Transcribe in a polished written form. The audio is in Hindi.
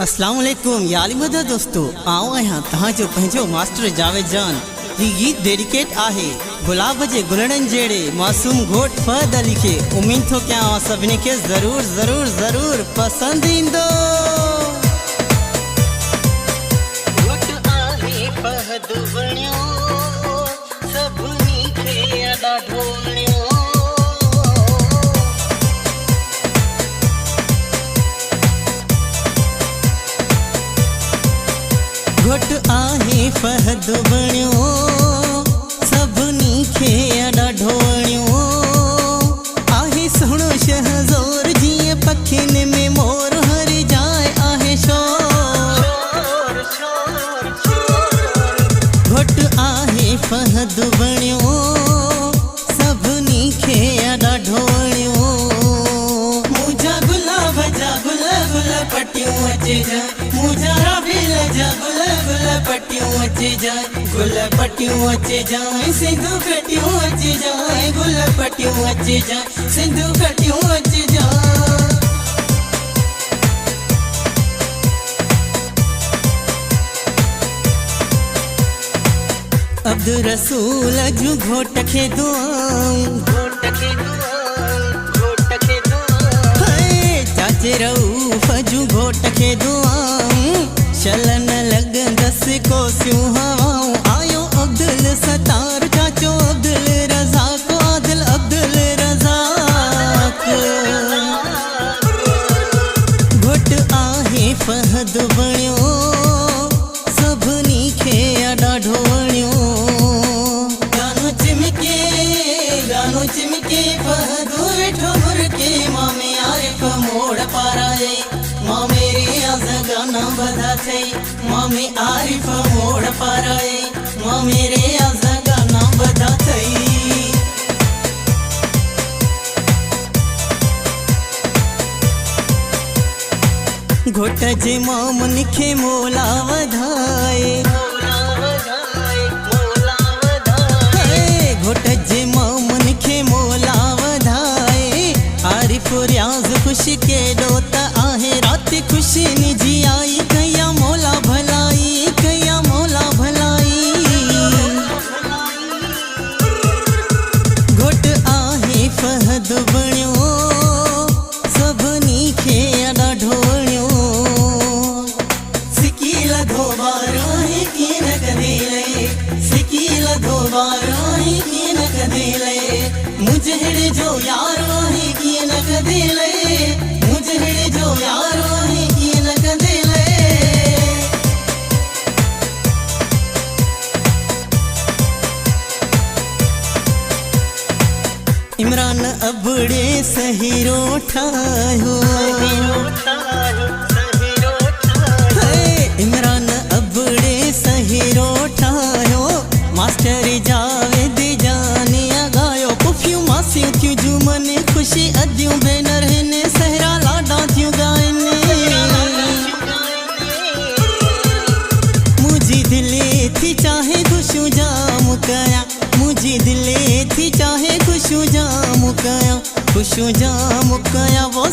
अस्सलाम वालेकुम याली मदद दोस्तों आओ यहाँ तहाँ जो पंहिंजो मास्टर जावेद जान ही गीत डेडिकेट आहे गुलाब जे गुलड़न जेड़े मासूम घोट फहद अली के उम्मीद थो क्या सभिनी के जरूर जरूर जरूर पसंद ईंदो। घोट आहे फहद बणियो सभिनी खे ॾाढो वणियो। घोट आहे फहद बणियो सभिनी खे ॾाढो वणियो। आहे सुहिणो शहज़ोर जीअं पखियुनि में मोर हर जाए आहे शोर। घोट आहे फहद बणियो सभिनी खे ॾाढो वणियो। मुंहिंजा गुलाब जा गुल गुल पटियूं अचे जा मुंहिंजा राबिल जा गुल गुल पटियूं अचे जाए गुल पटियूं अचे जाए सिंधु कटियूं अचे जाए गुल पटियूं अचे जाए सिंधु कटियूं अचे जाए। अब्दुल रसूल जूं घोट खे दुआऊं चाचे रऊफ़ जूं घोट खे दुआऊं चलन लॻंदसि कोसियूं हवाऊं। आयो अब्दुल सतार चाचो अब्दुल रज़ाक आदिल अब्दुल रज़ाक। घोट आहे फहद बणियो सभिनी खे ॾाढो वणियो। गानो चिमके फहद वेठो मुर्के मामे आरिफ मोड़ पाराए माँ मेरे आज़ गाना बधा थे मामे आरिफ मोड़ पाराए माँ मेरे आज़ गाना बधा थे। घोट जे मामन खे मोला वधाए घोट जे मामन खे मोला वधाए। आरिफ रियाज़ खुशी के डोत आहे रात खुशी निजी आई कया मोला भलाई कया मोला भलाई। घोट आहे फहद बणियो सभिनी खे ॾाढो वणियो। सिकील धोबार आहे कीअं न कदेले सिकील धोबार आहे कीअं न कदेले मुझे जो यार आहे कीअं न कदेले मुझे जो यार आहे कीअं न कदेले। इमरान अबड़े सहीरो ठाहियो इमरान अबड़े सहीरो ठाहियो। मास्टर जावेद जान गायो पुफियूं मासियूं थियूं जुमन खुशी अदियूं भेनर हिन सहरा लाडा थियूं गाइनि। मुंहिंजी दिलि थी चाहे ख़ुशियूं जाम कयां मुंहिंजी दिलि थी चाहे ख़ुशियूं जाम कयां वो